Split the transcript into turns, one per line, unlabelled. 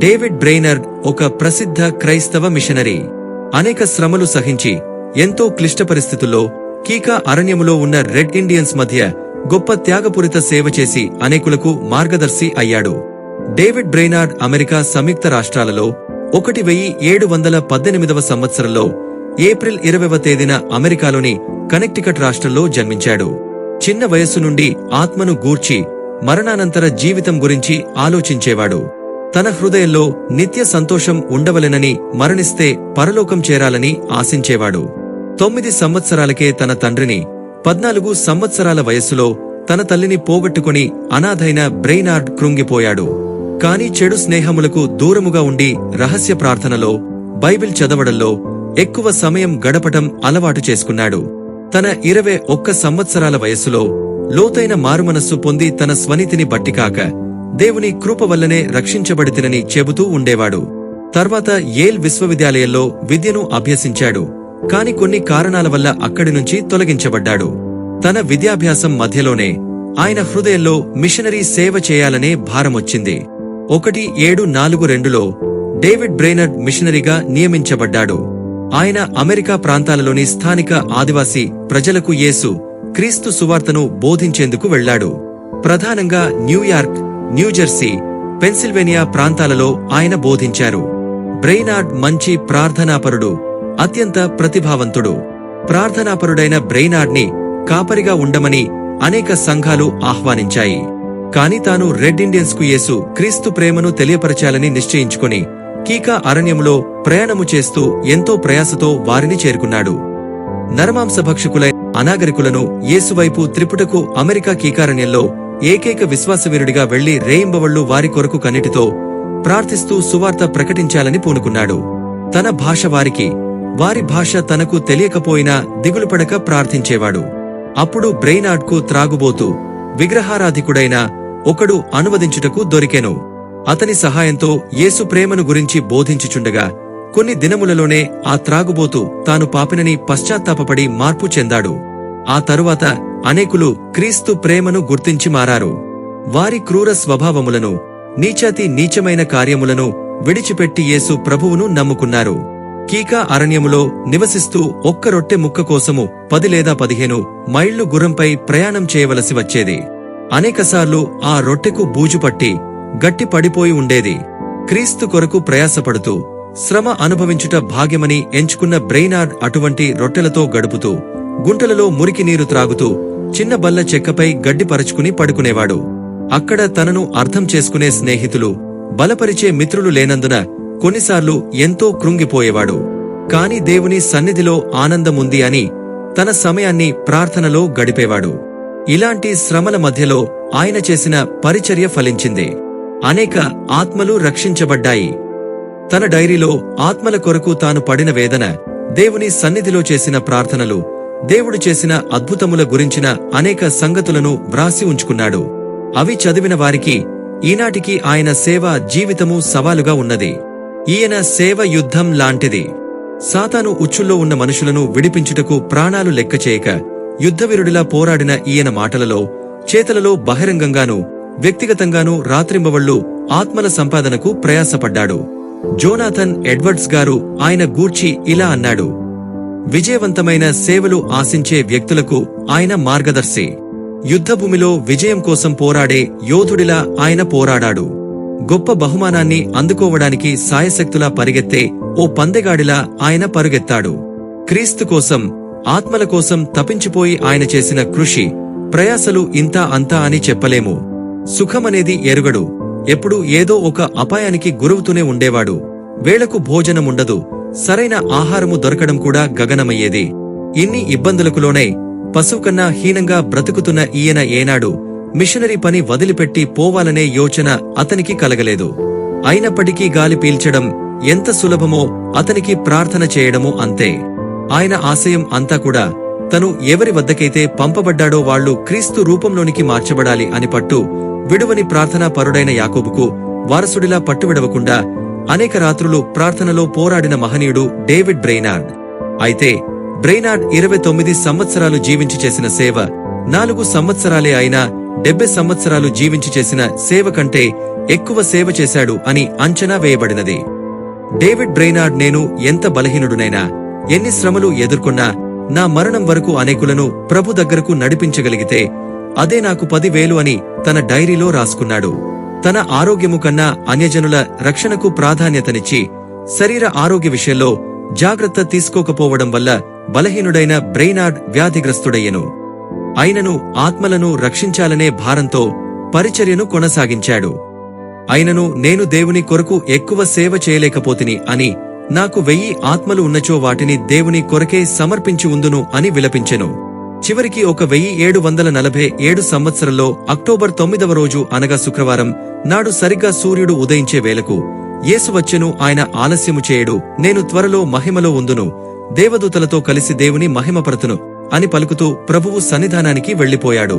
David Brainerd ఒక ప్రసిద్ధ క్రైస్తవ మిషనరీ. అనేక శ్రమలు సహించి ఎంతో క్లిష్ట పరిస్థితుల్లో కీకా అరణ్యములో ఉన్న రెడ్ ఇండియన్స్ మధ్య గొప్ప త్యాగపూరిత సేవ చేసి అనేకులకు మార్గదర్శి అయ్యాడు. డేవిడ్ బ్రెయినార్డ్ అమెరికా సంయుక్త రాష్ట్రాలలో 1718వ సంవత్సరంలో ఏప్రిల్ 20వ తేదీన అమెరికాలోని కనెక్టికట్ రాష్ట్రంలో జన్మించాడు. చిన్న వయస్సు నుండి ఆత్మను గూర్చి, మరణానంతర జీవితం గురించి ఆలోచించేవాడు. తన హృదయంలో నిత్య సంతోషం ఉండవలెనని, మరణిస్తే పరలోకం చేరాలని ఆశించేవాడు. 9 సంవత్సరాలకే తన తండ్రిని, 14 సంవత్సరాల వయస్సులో తన తల్లిని పోగొట్టుకుని అనాథైన బ్రెయినార్డ్ కృంగిపోయాడు. కాని చెడు స్నేహములకు దూరముగా ఉండి రహస్య ప్రార్థనలో, బైబిల్ చదవడంలో ఎక్కువ సమయం గడపటం అలవాటు చేసుకున్నాడు. తన 21 సంవత్సరాల వయస్సులో లోతైన మారుమనస్సు పొంది తన స్వనీతిని బట్టికాక దేవుని కృప వల్లనే రక్షించబడితినని చెబుతూ ఉండేవాడు. తర్వాత యేల్ విశ్వవిద్యాలయంలో విద్యను అభ్యసించాడు. కాని కొన్ని కారణాల వల్ల అక్కడి నుంచి తొలగించబడ్డాడు. తన విద్యాభ్యాసం మధ్యలోనే ఆయన హృదయంలో మిషనరీ సేవ చేయాలనే భారమొచ్చింది. 1742లో డేవిడ్ బ్రెయినార్డ్ మిషనరీగా నియమించబడ్డాడు. ఆయన అమెరికా ప్రాంతాలలోని స్థానిక ఆదివాసీ ప్రజలకు యేసు క్రీస్తు సువార్తను బోధించేందుకు వెళ్లాడు. ప్రధానంగా న్యూయార్క్, న్యూజెర్సీ, పెన్సిల్వేనియా ప్రాంతాలలో ఆయన బోధించారు. బ్రెయినార్డ్ మంచి ప్రార్థనాపరుడు, అత్యంత ప్రతిభావంతుడు. ప్రార్థనాపరుడైన బ్రెయినార్డ్ని కాపరిగా ఉండమని అనేక సంఘాలు ఆహ్వానించాయి. కాని తాను రెడ్ ఇండియన్స్ కు యేసు క్రీస్తు ప్రేమను తెలియపరచాలని నిశ్చయించుకుని కీకా అరణ్యములో ప్రయాణము చేస్తూ ఎంతో ప్రయాసతో వారిని చేరుకున్నాడు. నరమాంసభక్షకులైన అనాగరికులను యేసువైపు త్రిపుటకు అమెరికా కీకారణ్యంలో ఏకైక విశ్వాసవీరుడిగా వెళ్లి రేయింబవళ్లు వారి కొరకు కన్నిటితో ప్రార్థిస్తూ సువార్త ప్రకటించాలని పూనుకున్నాడు. తన భాష వారికి, వారి భాష తనకు తెలియకపోయినా దిగులుపడక ప్రార్థించేవాడు. అప్పుడు బ్రెయినార్డ్కు త్రాగుబోతు, విగ్రహారాధికుడైన ఒకడు అనువదించుటకు దొరికెను. అతని సహాయంతో యేసు ప్రేమను గురించి బోధించుచుండగా కొన్ని దినములలోనే ఆ త్రాగుబోతు తాను పాపినని పశ్చాత్తాపపడి మార్పు చెందాడు. ఆ తరువాత అనేకులు క్రీస్తు ప్రేమను గుర్తించి మారారు. వారి క్రూర స్వభావములను, నీచాతి నీచమైన కార్యములను విడిచిపెట్టి యేసు ప్రభువును నమ్ముకున్నారు. కీకా అరణ్యములో నివసిస్తూ ఒక్క రొట్టె ముక్క కోసము 10 లేదా 15 మైళ్లు గుర్రంపై ప్రయాణం చేయవలసి వచ్చేది. అనేకసార్లు ఆ రొట్టెకు బూజుపట్టి గట్టి పడిపోయి ఉండేది. క్రీస్తు కొరకు ప్రయాసపడుతూ శ్రమ అనుభవించుట భాగ్యమని ఎంచుకున్న బ్రెయినార్డ్ అటువంటి రొట్టెలతో గడుపుతూ, గుంటలలో మురికి నీరు త్రాగుతూ, చిన్న బల్ల చెక్కపై గడ్డి పరుచుకుని పడుకునేవాడు. అక్కడ తనను అర్థం చేసుకునే స్నేహితులు, బలపరిచే మిత్రులు లేనందున కొన్నిసార్లు ఎంతో కృంగిపోయేవాడు. కాని దేవుని సన్నిధిలో ఆనందముంది అని తన సమయాన్ని ప్రార్థనలో గడిపేవాడు. ఇలాంటి శ్రమల మధ్యలో ఆయన చేసిన పరిచర్య ఫలించింది. అనేక ఆత్మలు రక్షించబడ్డాయి. తన డైరీలో ఆత్మల కొరకు తాను పడిన వేదన, దేవుని సన్నిధిలో చేసిన ప్రార్థనలు, దేవుడు చేసిన అద్భుతముల గురించిన అనేక సంగతులను వ్రాసి ఉంచుకున్నాడు. అవి చదివిన వారికి ఈనాటికి ఆయన సేవ జీవితము సవాలుగా ఉన్నది. ఈయన సేవ యుద్ధం లాంటిది. సాతాను ఉచ్చుల్లో ఉన్న మనుషులను విడిపించుటకు ప్రాణాలు లెక్కచేయక యుద్ధవీరుడిలా పోరాడిన ఈయన మాటలలో, చేతలలో బహిరంగంగానూ వ్యక్తిగతంగానూ రాత్రింబవళ్లు ఆత్మల సంపాదనకు ప్రయాసపడ్డాడు. జోనాథన్ ఎడ్వర్డ్స్ గారు ఆయన గూర్చి ఇలా అన్నాడు: విజయవంతమైన సేవలు ఆశించే వ్యక్తులకు ఆయన మార్గదర్శి. యుద్ధభూమిలో విజయం కోసం పోరాడే యోధుడిలా ఆయన పోరాడాడు. గొప్ప బహుమానాన్ని అందుకోవడానికి సాయశక్తులా పరిగెత్తే ఓ పందెగాడిలా ఆయన పరుగెత్తాడు. క్రీస్తు కోసం, ఆత్మల కోసం తపించిపోయి ఆయన చేసిన కృషి, ప్రయాసలు ఇంతా అంతా అని చెప్పలేము. సుఖమనేది ఎరుగడు. ఎప్పుడూ ఏదో ఒక అపాయానికి గురవుతూనే ఉండేవాడు. వేళకు భోజనముండదు, సరైన ఆహారము దొరకడం కూడా గగనమయ్యేది. ఇన్ని ఇబ్బందులకులోనే పశువుకన్నా హీనంగా బ్రతుకుతున్న ఈయన ఏనాడు మిషనరీ పని వదిలిపెట్టి పోవాలనే యోచన అతనికి కలగలేదు. అయినప్పటికీ గాలి పీల్చడం ఎంత సులభమో అతనికి ప్రార్థన చేయడమూ అంతే. ఆయన ఆశయం అంతా కూడా తను ఎవరి వద్దకైతే పంపబడ్డాడో వాళ్లు క్రీస్తు రూపంలోనికి మార్చబడాలి అని పట్టు విడువని ప్రార్థనా పరుడైన యాకోబుకు వారసుడిలా పట్టువిడవకుండా అనేక రాత్రులు ప్రార్థనలో పోరాడిన మహనీయుడు డేవిడ్ బ్రెయినార్డ్. అయితే బ్రెయినార్డ్ 29 సంవత్సరాలు జీవించి చేసిన సేవ 4 సంవత్సరాలే అయినా 70 సంవత్సరాలు జీవించి చేసిన సేవ కంటే ఎక్కువ సేవ చేశాడు అని అంచనా వేయబడినది. డేవిడ్ బ్రెయినార్డ్ నేను ఎంత బలహీనుడునైనా, ఎన్ని శ్రమలు ఎదుర్కొన్నా, నా మరణం వరకు అనేకులను ప్రభు దగ్గరకు నడిపించగలిగితే అదే నాకు 10,000 అని తన డైరీలో రాసుకున్నాడు. తన ఆరోగ్యము కన్నా అన్యజనుల రక్షణకు ప్రాధాన్యతనిచ్చి శరీర ఆరోగ్య విషయంలో జాగ్రత్త తీసుకోకపోవడం వల్ల బలహీనుడైన బ్రెయినార్డ్ వ్యాధిగ్రస్తుడయ్యెను. అయినను ఆత్మలను రక్షించాలనే భారంతో పరిచర్యను కొనసాగించాడు. అయినను నేను దేవుని కొరకు ఎక్కువ సేవ చేయలేకపోతిని అని, నాకు 1000 ఆత్మలు ఉన్నచో వాటిని దేవుని కొరకే సమర్పించి ఉందును అని విలపించెను. చివరికి 1747 సంవత్సరంలో అక్టోబర్ 9వ రోజు అనగా శుక్రవారం నాడు సరిగ్గా సూర్యుడు ఉదయించే వేళకు యేసు వచ్చెను. ఆయన ఆలస్యము చేయడు, నేను త్వరలో మహిమలో ఉందును, దేవదూతలతో కలిసి దేవుని మహిమపరతును అని పలుకుతూ ప్రభువు సన్నిధానానికి వెళ్లిపోయాడు.